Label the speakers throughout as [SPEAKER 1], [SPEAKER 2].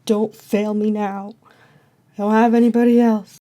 [SPEAKER 1] Don't fail me now. I don't have anybody else.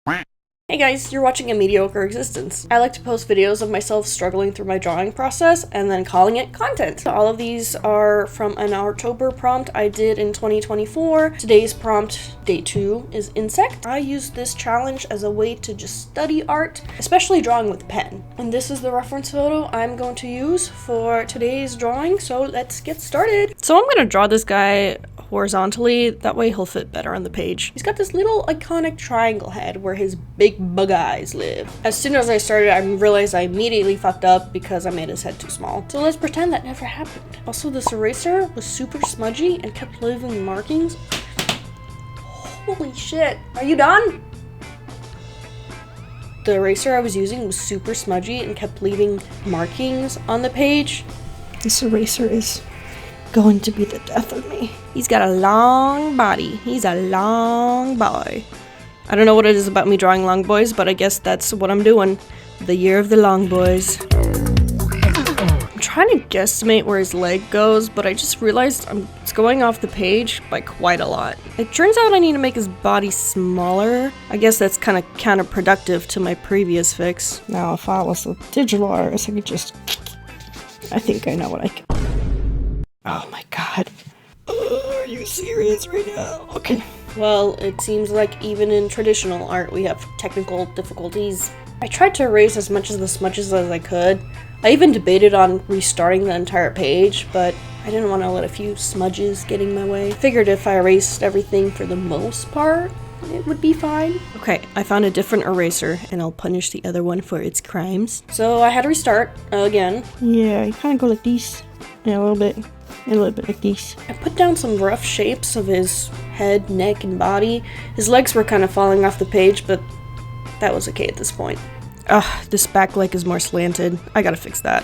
[SPEAKER 2] Hey guys, you're watching A Mediocre Existence. I like to post videos of myself struggling through my drawing process and then calling it content. All of these are from an Artober prompt I did in 2024. Today's prompt, day 2, is insect. I used this challenge as a way to just study art, especially drawing with pen. And this is the reference photo I'm going to use for today's drawing, so let's get started. So I'm gonna draw this guy horizontally, that way he'll fit better on the page. He's got this little iconic triangle head where his big bug eyes live. As soon as I started, I realized I immediately fucked up because I made his head too small. So let's pretend that never happened. Also, this eraser was super smudgy and kept leaving markings. Holy shit, are you done? The eraser I was using was super smudgy and kept leaving markings on the page.
[SPEAKER 1] This eraser is going to be the death of me.
[SPEAKER 2] He's got a long body. He's a long boy. I don't know what it is about me drawing long boys, but I guess that's what I'm doing. The year of the long boys. I'm trying to guesstimate where his leg goes, but I just realized it's going off the page by quite a lot. It turns out I need to make his body smaller. I guess that's kind of counterproductive to my previous fix.
[SPEAKER 1] Now, if I was a digital artist, I could just... I think I know what I can... Oh my god. Are you serious right now? Okay.
[SPEAKER 2] Well, it seems like even in traditional art we have technical difficulties. I tried to erase as much of the smudges as I could. I even debated on restarting the entire page, but I didn't want to let a few smudges get in my way. Figured if I erased everything for the most part, it would be fine. Okay, I found a different eraser, and I'll punish the other one for its crimes. So I had to restart again.
[SPEAKER 1] Yeah, you kind of go like these. Yeah, a little bit like these.
[SPEAKER 2] I put down some rough shapes of his head, neck, and body. His legs were kind of falling off the page, but that was okay at this point. Ugh, this back leg is more slanted. I gotta fix that.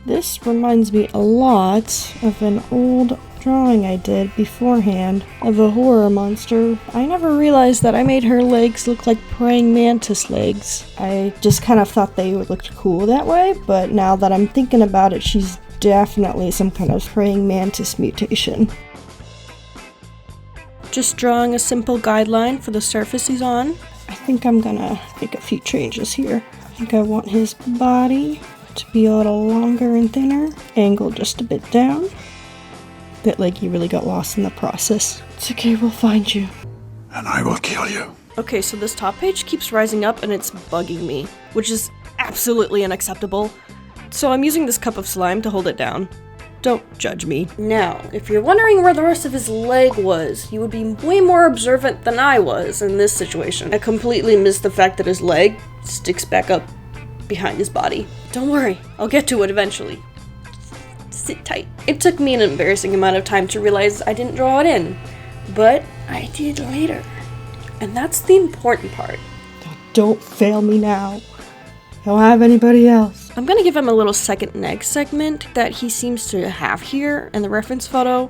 [SPEAKER 1] This reminds me a lot of an old drawing I did beforehand of a horror monster. I never realized that I made her legs look like praying mantis legs. I just kind of thought they would look cool that way, but now that I'm thinking about it, she's definitely some kind of praying mantis mutation.
[SPEAKER 2] Just drawing a simple guideline for the surface he's on.
[SPEAKER 1] I think I'm gonna make a few changes here. I think I want his body to be a little longer and thinner, angled just a bit down. Bit like you really got lost in the process. It's okay, we'll find you.
[SPEAKER 3] And I will kill you.
[SPEAKER 2] Okay, so this top page keeps rising up and it's bugging me, which is absolutely unacceptable. So I'm using this cup of slime to hold it down. Don't judge me. Now, if you're wondering where the rest of his leg was, you would be way more observant than I was in this situation. I completely missed the fact that his leg sticks back up behind his body. Don't worry, I'll get to it eventually. Sit tight. It took me an embarrassing amount of time to realize I didn't draw it in, but I did later. And that's the important part.
[SPEAKER 1] Don't fail me now. I don't have anybody else.
[SPEAKER 2] I'm gonna give him a little second neck segment that he seems to have here in the reference photo.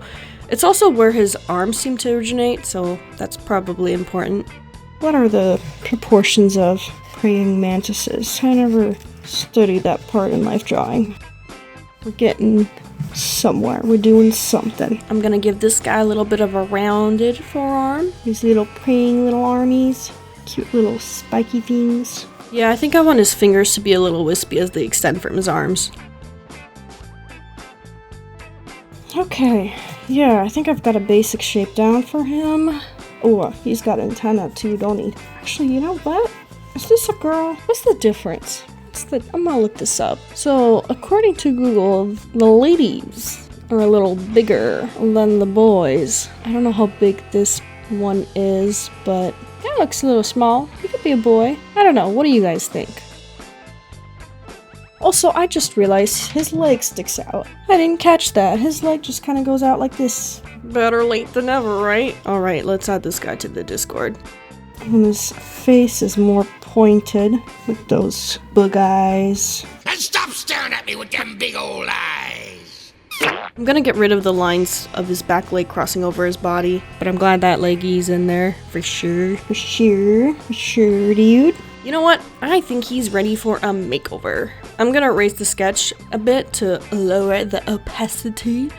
[SPEAKER 2] It's also where his arms seem to originate, so that's probably important.
[SPEAKER 1] What are the proportions of praying mantises? I never studied that part in life drawing. We're getting somewhere. We're doing something.
[SPEAKER 2] I'm gonna give this guy a little bit of a rounded forearm.
[SPEAKER 1] These little praying little armies. Cute little spiky things.
[SPEAKER 2] Yeah, I think I want his fingers to be a little wispy as they extend from his arms.
[SPEAKER 1] Okay, yeah, I think I've got a basic shape down for him. Oh, he's got antenna too, don't he? Actually, you know what? Is this a girl? What's the difference? I'm gonna look this up. So, according to Google, the ladies are a little bigger than the boys. I don't know how big this one is, but that looks a little small. He could be a boy. I don't know. What do you guys think? Also, I just realized his leg sticks out. I didn't catch that. His leg just kind of goes out like this.
[SPEAKER 2] Better late than never, right? Alright, let's add this guy to the Discord.
[SPEAKER 1] And his face is more pointed with those bug eyes.
[SPEAKER 3] And stop staring at me with them big old eyes.
[SPEAKER 2] I'm gonna get rid of the lines of his back leg crossing over his body, but I'm glad that leggy's in there, for sure.
[SPEAKER 1] For sure, dude.
[SPEAKER 2] You know what? I think he's ready for a makeover. I'm gonna raise the sketch a bit to lower the opacity.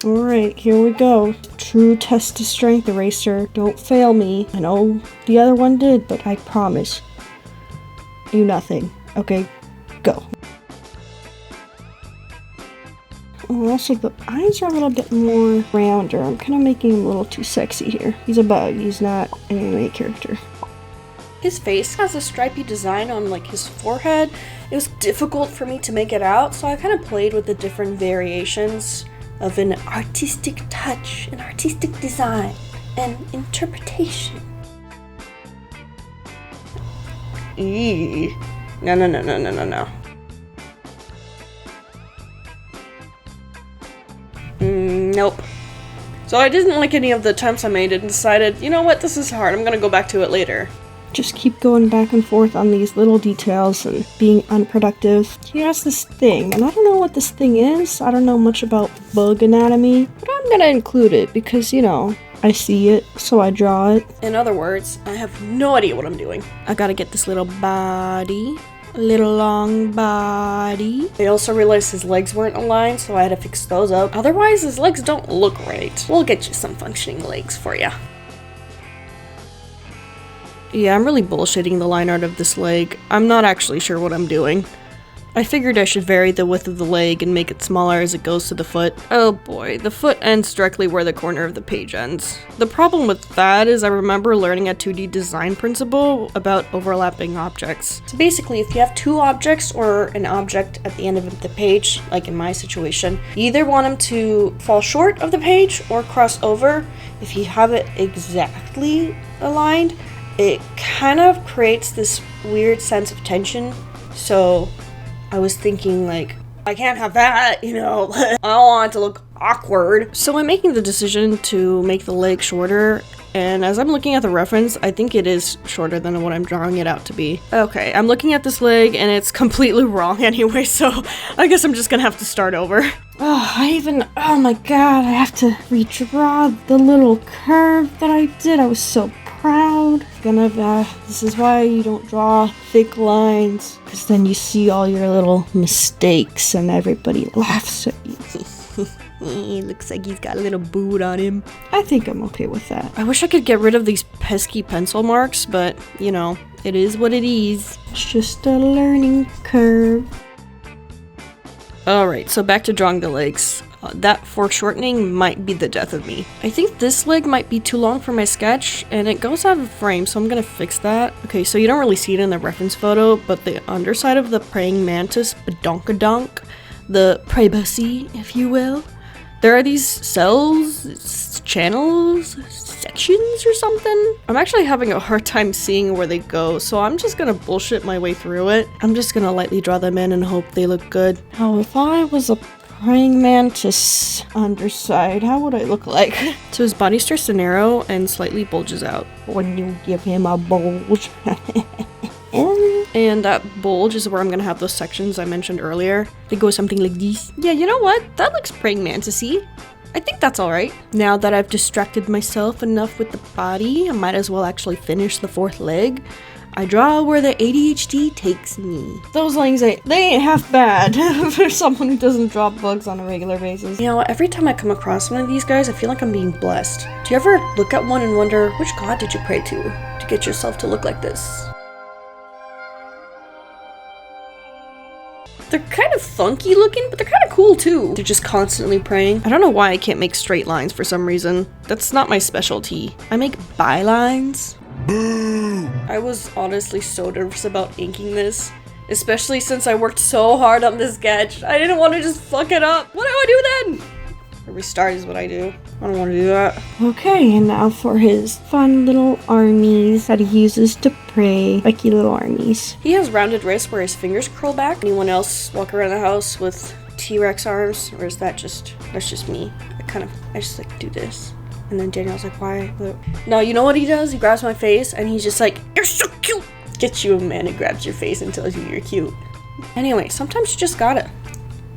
[SPEAKER 1] Alright, here we go. True test of strength eraser. Don't fail me. I know the other one did, but I promise you nothing. Okay, go. Also, the eyes are a little bit more rounder. I'm kind of making him a little too sexy here. He's a bug. He's not an anime character.
[SPEAKER 2] His face has a stripy design on like his forehead. It was difficult for me to make it out, so I kind of played with the different variations of an artistic touch, an artistic design, and interpretation. Eee. No. Nope. So I didn't like any of the attempts I made and decided, you know what, this is hard, I'm gonna go back to it later.
[SPEAKER 1] Just keep going back and forth on these little details and being unproductive. He has this thing, and I don't know what this thing is. I don't know much about bug anatomy, but I'm gonna include it because, you know, I see it, so I draw it.
[SPEAKER 2] In other words, I have no idea what I'm doing. I gotta get this little body, a little long body. I also realized his legs weren't aligned, so I had to fix those up. Otherwise, his legs don't look right. We'll get you some functioning legs for ya. Yeah, I'm really bullshitting the line art of this leg. I'm not actually sure what I'm doing. I figured I should vary the width of the leg and make it smaller as it goes to the foot. Oh boy, the foot ends directly where the corner of the page ends. The problem with that is I remember learning a 2D design principle about overlapping objects. So basically, if you have two objects or an object at the end of the page, like in my situation, you either want them to fall short of the page or cross over. If you have it exactly aligned, it kind of creates this weird sense of tension. So I was thinking, like, I can't have that, you know, I don't want it to look awkward. So I'm making the decision to make the leg shorter, and as I'm looking at the reference, I think it is shorter than what I'm drawing it out to be. Okay, I'm looking at this leg, and it's completely wrong anyway, so I guess I'm just gonna have to start over.
[SPEAKER 1] Oh my god, I have to redraw the little curve that I did. I was so proud. This is why you don't draw thick lines, because then you see all your little mistakes and everybody laughs at you.
[SPEAKER 2] It looks like he's got a little boot on him.
[SPEAKER 1] I think I'm okay with that.
[SPEAKER 2] I wish I could get rid of these pesky pencil marks, but, you know, it is what it is.
[SPEAKER 1] It's just a learning curve.
[SPEAKER 2] Alright, so back to drawing the legs. That foreshortening might be the death of me. I think this leg might be too long for my sketch, and it goes out of frame, so I'm gonna fix that. Okay, so you don't really see it in the reference photo, but the underside of the praying mantis badonkadonk, the privacy, if you will, there are these cells, channels, sections or something. I'm actually having a hard time seeing where they go, so I'm just gonna bullshit my way through it. I'm just gonna lightly draw them in and hope they look good.
[SPEAKER 1] Now, if I was a praying mantis underside, how would I look like?
[SPEAKER 2] So his body starts to narrow and slightly bulges out.
[SPEAKER 1] When you give him a bulge.
[SPEAKER 2] And that bulge is where I'm gonna have those sections I mentioned earlier. They go something like this. Yeah, you know what? That looks praying mantis-y. I think that's alright. Now that I've distracted myself enough with the body, I might as well actually finish the fourth leg. I draw where the ADHD takes me.
[SPEAKER 1] Those lines, they ain't half bad for someone who doesn't draw bugs on a regular basis.
[SPEAKER 2] You know, every time I come across one of these guys, I feel like I'm being blessed. Do you ever look at one and wonder, which god did you pray to get yourself to look like this? They're kind of funky looking, but they're kind of cool too. They're just constantly praying. I don't know why I can't make straight lines for some reason. That's not my specialty. I make bylines. Boo! I was honestly so nervous about inking this, especially since I worked so hard on this sketch. I didn't want to just fuck it up. What do I do then? Restart is what I do. I don't want to do that.
[SPEAKER 1] Okay, and now for his fun little armies that he uses to pray. Spiky little armies.
[SPEAKER 2] He has rounded wrists where his fingers curl back. Anyone else walk around the house with T-Rex arms? Or is that's just me? I just like do this. And then Daniel's like, why? No, you know what he does? He grabs my face and he's just like, you're so cute! Gets you a man who grabs your face and tells you you're cute. Anyway, sometimes you just gotta.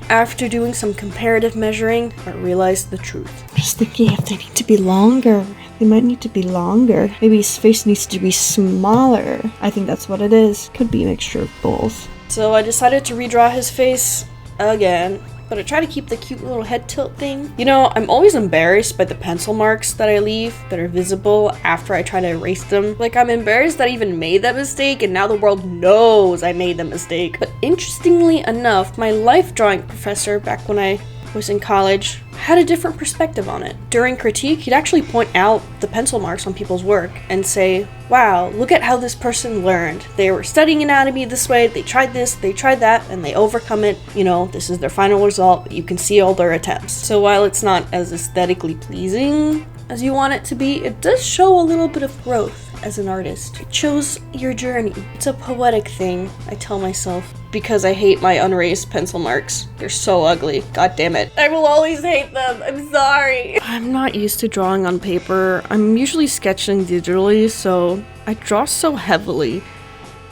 [SPEAKER 2] After doing some comparative measuring, I realized the truth.
[SPEAKER 1] I'm just thinking if they need to be longer. They might need to be longer. Maybe his face needs to be smaller. I think that's what it is. Could be a mixture of both.
[SPEAKER 2] So I decided to redraw his face again. but I try to keep the cute little head tilt thing. You know, I'm always embarrassed by the pencil marks that I leave that are visible after I try to erase them. Like, I'm embarrassed that I even made that mistake, and now the world knows I made the mistake. But interestingly enough, my life drawing professor back when I was in college had a different perspective on it. During critique, he'd actually point out the pencil marks on people's work and say, wow, look at how this person learned. They were studying anatomy this way, they tried this, they tried that, and they overcome it. You know, this is their final result. You can see all their attempts. So while it's not as aesthetically pleasing as you want it to be, it does show a little bit of growth as an artist. It shows your journey. It's a poetic thing, I tell myself, because I hate my unraised pencil marks. They're so ugly. God damn it. I will always hate them. I'm sorry. I'm not used to drawing on paper. I'm usually sketching digitally, so I draw so heavily.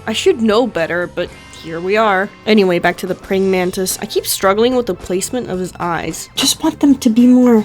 [SPEAKER 2] I should know better, but here we are. Anyway, back to the praying mantis. I keep struggling with the placement of his eyes.
[SPEAKER 1] Just want them to be more,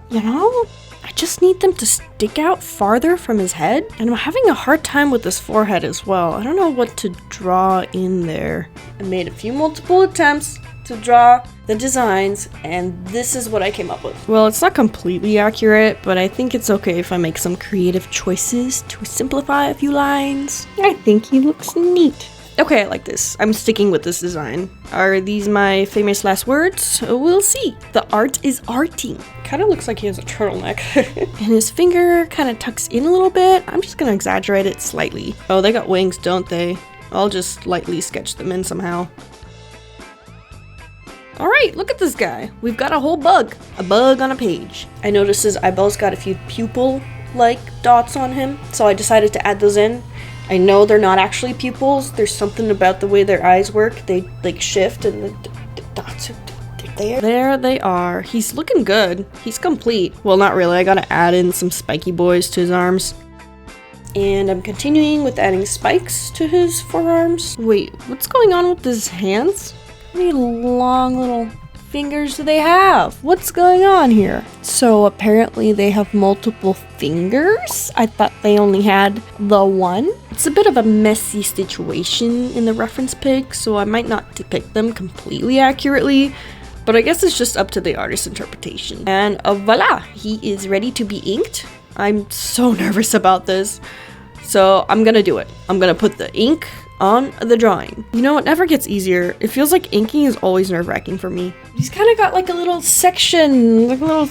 [SPEAKER 1] you know?
[SPEAKER 2] I just need them to stick out farther from his head, and I'm having a hard time with his forehead as well. I don't know what to draw in there. I made a few multiple attempts to draw the designs, and this is what I came up with. Well, it's not completely accurate, but I think it's okay if I make some creative choices to simplify a few lines.
[SPEAKER 1] I think he looks neat.
[SPEAKER 2] Okay, I like this. I'm sticking with this design. Are these my famous last words? We'll see. The art is arting. Kind of looks like he has a turtleneck. And his finger kind of tucks in a little bit. I'm just gonna exaggerate it slightly. Oh, they got wings, don't they? I'll just lightly sketch them in somehow. Alright, look at this guy. We've got a whole bug. A bug on a page. I noticed his eyeballs got a few pupil-like dots on him, so I decided to add those in. I know they're not actually pupils. There's something about the way their eyes work. They like shift and the dots are there. There they are. He's looking good. He's complete. Well, not really. I gotta add in some spiky boys to his arms. And I'm continuing with adding spikes to his forearms. Wait, what's going on with his hands? How many long little fingers do they have? What's going on here? So apparently they have multiple fingers? I thought they only had the one. It's a bit of a messy situation in the reference pic, so I might not depict them completely accurately, but I guess it's just up to the artist's interpretation. And voila, he is ready to be inked. I'm so nervous about this, so I'm gonna do it. I'm gonna put the ink on the drawing. You know, it never gets easier. It feels like inking is always nerve-wracking for me. He's kind of got like a little section, like little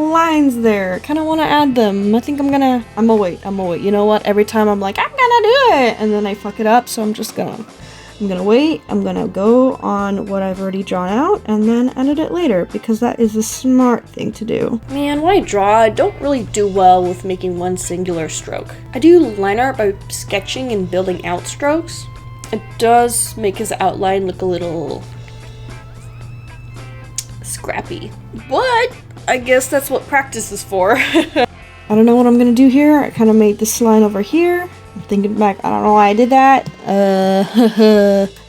[SPEAKER 2] lines there. Kind of want to add them. I think I'm gonna wait. You know what? Every time I'm like, I'm gonna do it, and then I fuck it up, so I'm gonna wait. I'm gonna go on what I've already drawn out and then edit it later, because that is a smart thing to do. Man, when I draw, I don't really do well with making one singular stroke. I do line art by sketching and building out strokes. It does make his outline look a little scrappy, but I guess that's what practice is for.
[SPEAKER 1] I don't know what I'm gonna do here. I kind of made this line over here. I'm thinking back, I don't know why I did that. I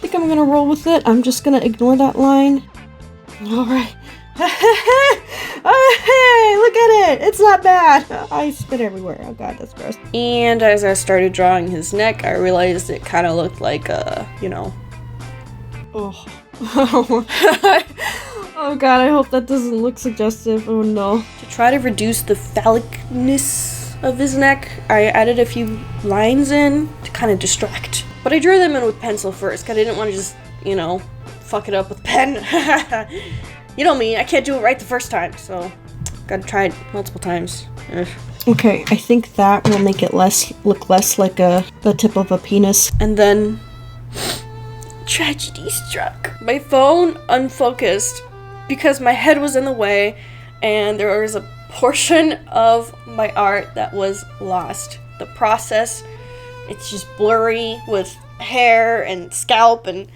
[SPEAKER 1] think I'm gonna roll with it. I'm just gonna ignore that line. Alright. Hey, look at it! It's not bad! I spit everywhere. Oh god, that's gross.
[SPEAKER 2] And as I started drawing his neck, I realized it kind of looked like
[SPEAKER 1] Oh. Oh god, I hope that doesn't look suggestive. Oh no.
[SPEAKER 2] To try to reduce the phallicness of his neck, I added a few lines in to kind of distract. But I drew them in with pencil first, because I didn't want to just, fuck it up with pen. You know me, I can't do it right the first time, so gotta try it multiple times. Ugh.
[SPEAKER 1] Okay, I think that will make it look less like the tip of a penis.
[SPEAKER 2] And then tragedy struck. My phone unfocused because my head was in the way, and there was a portion of my art that was lost. The process, it's just blurry with hair and scalp, and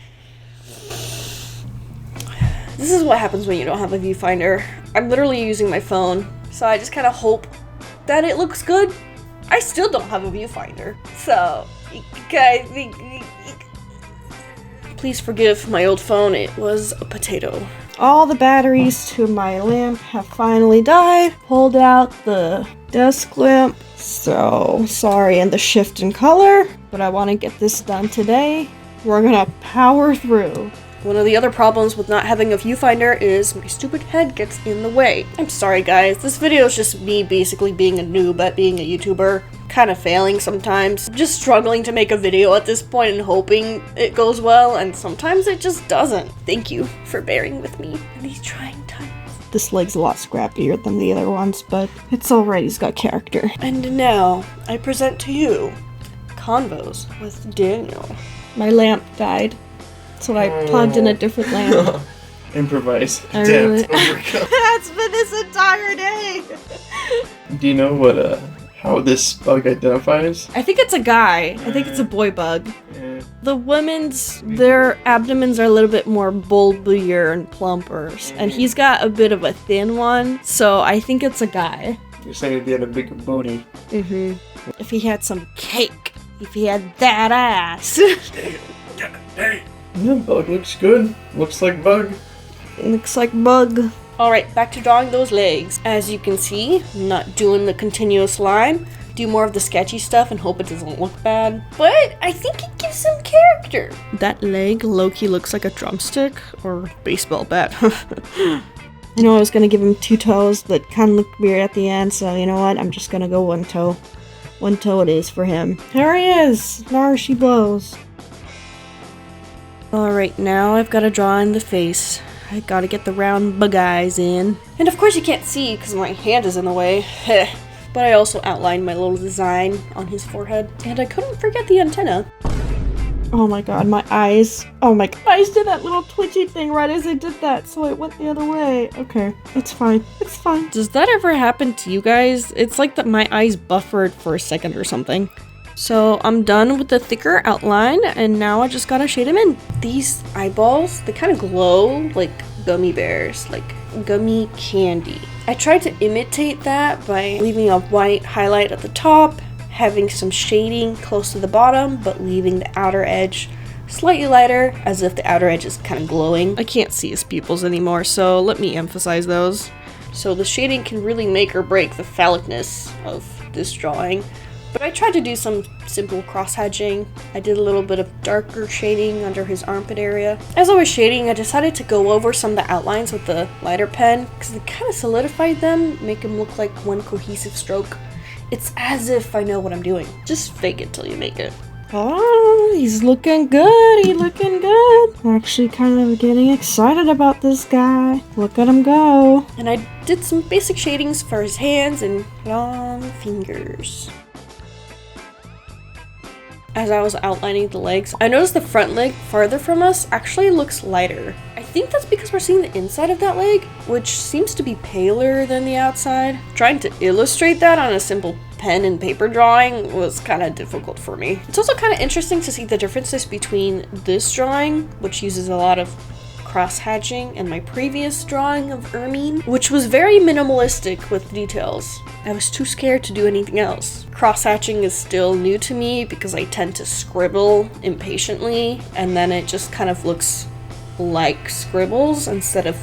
[SPEAKER 2] this is what happens when you don't have a viewfinder. I'm literally using my phone, so I just kind of hope that it looks good. I still don't have a viewfinder, so guys, please forgive my old phone. It was a potato.
[SPEAKER 1] All the batteries to my lamp have finally died. Pulled out the desk lamp. So sorry, and the shift in color, but I want to get this done today. We're gonna power through.
[SPEAKER 2] One of the other problems with not having a viewfinder is my stupid head gets in the way. I'm sorry guys, this video is just me basically being a noob at being a YouTuber. Kind of failing sometimes. Just struggling to make a video at this point and hoping it goes well, and sometimes it just doesn't. Thank you for bearing with me in these trying times.
[SPEAKER 1] This leg's a lot scrappier than the other ones, but it's alright, he's got character.
[SPEAKER 2] And now, I present to you Convos with Daniel.
[SPEAKER 1] My lamp died, so I plugged in a different lamp.
[SPEAKER 4] Improvise.
[SPEAKER 1] I really... That's been this entire day!
[SPEAKER 4] Do you know how this bug identifies?
[SPEAKER 1] I think it's a guy. I think it's a boy bug.
[SPEAKER 4] Yeah.
[SPEAKER 1] The women's, their abdomens are a little bit more bulbier and plumper, and he's got a bit of a thin one, so I think it's a guy.
[SPEAKER 4] You're saying if he had a bigger booty.
[SPEAKER 1] Mm-hmm. If he had some cake. If he had that ass.
[SPEAKER 4] Yeah, bug looks good. Looks like bug.
[SPEAKER 1] Looks like bug.
[SPEAKER 2] Alright, back to drawing those legs. As you can see, I'm not doing the continuous line. Do more of the sketchy stuff and hope it doesn't look bad. But I think it gives some character.
[SPEAKER 1] That leg low-key looks like a drumstick or baseball bat. I know I was gonna give him 2 toes that kind of looked weird at the end, so you know what? I'm just gonna go 1 toe. 1 toe it is for him. There he is! There she blows.
[SPEAKER 2] Alright, now I've got to draw in the face. I gotta get the round bug eyes in. And of course you can't see because my hand is in the way. But I also outlined my little design on his forehead. And I couldn't forget the antenna.
[SPEAKER 1] Oh my god, my eyes. Oh my eyes did that little twitchy thing right as I did that, so it went the other way. Okay, it's fine. It's fine.
[SPEAKER 2] Does that ever happen to you guys? It's like that my eyes buffered for a second or something. So I'm done with the thicker outline, and now I just gotta shade them in. These eyeballs, they kind of glow like gummy bears, like gummy candy. I tried to imitate that by leaving a white highlight at the top, having some shading close to the bottom, but leaving the outer edge slightly lighter, as if the outer edge is kind of glowing. I can't see his pupils anymore, so let me emphasize those. So the shading can really make or break the phallicness of this drawing. But I tried to do some simple cross-hatching. I did a little bit of darker shading under his armpit area. As I was shading, I decided to go over some of the outlines with the lighter pen because it kind of solidified them, make them look like one cohesive stroke. It's as if I know what I'm doing. Just fake it till you make it.
[SPEAKER 1] Oh, he's looking good. He's looking good. I'm actually kind of getting excited about this guy. Look at him go.
[SPEAKER 2] And I did some basic shadings for his hands and long fingers. As I was outlining the legs, I noticed the front leg farther from us actually looks lighter. I think that's because we're seeing the inside of that leg, which seems to be paler than the outside. Trying to illustrate that on a simple pen and paper drawing was kind of difficult for me. It's also kind of interesting to see the differences between this drawing, which uses a lot of cross-hatching, and my previous drawing of Ermine, which was very minimalistic with details. I was too scared to do anything else. Cross-hatching is still new to me because I tend to scribble impatiently, and then it just kind of looks like scribbles instead of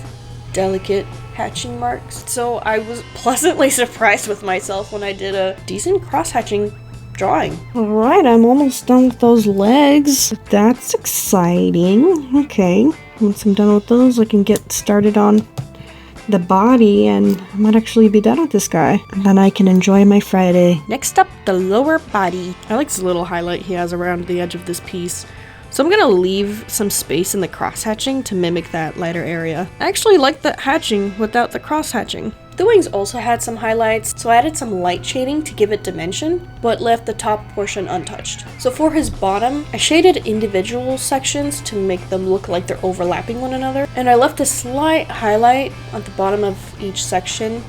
[SPEAKER 2] delicate hatching marks. So I was pleasantly surprised with myself when I did a decent cross-hatching drawing.
[SPEAKER 1] Alright, I'm almost done with those legs. That's exciting. Okay, once I'm done with those, I can get started on the body, and I might actually be done with this guy. And then I can enjoy my Friday.
[SPEAKER 2] Next up, the lower body. I like this little highlight he has around the edge of this piece. So I'm gonna leave some space in the cross-hatching to mimic that lighter area. I actually like the hatching without the cross-hatching. The wings also had some highlights, so I added some light shading to give it dimension, but left the top portion untouched. So for his bottom, I shaded individual sections to make them look like they're overlapping one another, and I left a slight highlight at the bottom of each section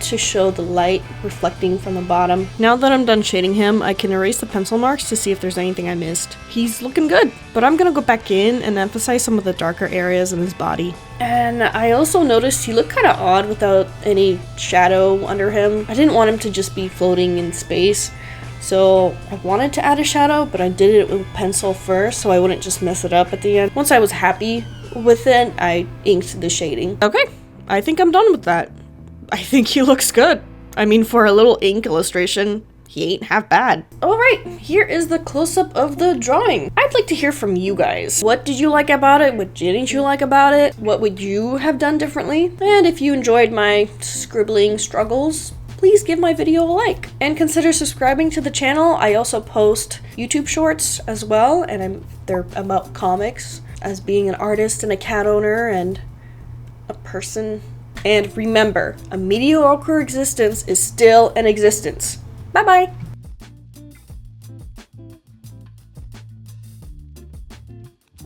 [SPEAKER 2] to show the light reflecting from the bottom. Now that I'm done shading him, I can erase the pencil marks to see if there's anything I missed. He's looking good, but I'm gonna go back in and emphasize some of the darker areas in his body. And I also noticed he looked kind of odd without any shadow under him. I didn't want him to just be floating in space, so I wanted to add a shadow, but I did it with pencil first so I wouldn't just mess it up at the end. Once I was happy with it, I inked the shading. Okay, I think I'm done with that. I think he looks good. I mean, for a little ink illustration, he ain't half bad. Alright, here is the close-up of the drawing. I'd like to hear from you guys. What did you like about it? What didn't you like about it? What would you have done differently? And if you enjoyed my scribbling struggles, please give my video a like. And consider subscribing to the channel. I also post YouTube shorts as well, and they're about comics, as being an artist and a cat owner and a person. And remember, a mediocre existence is still an existence. Bye bye!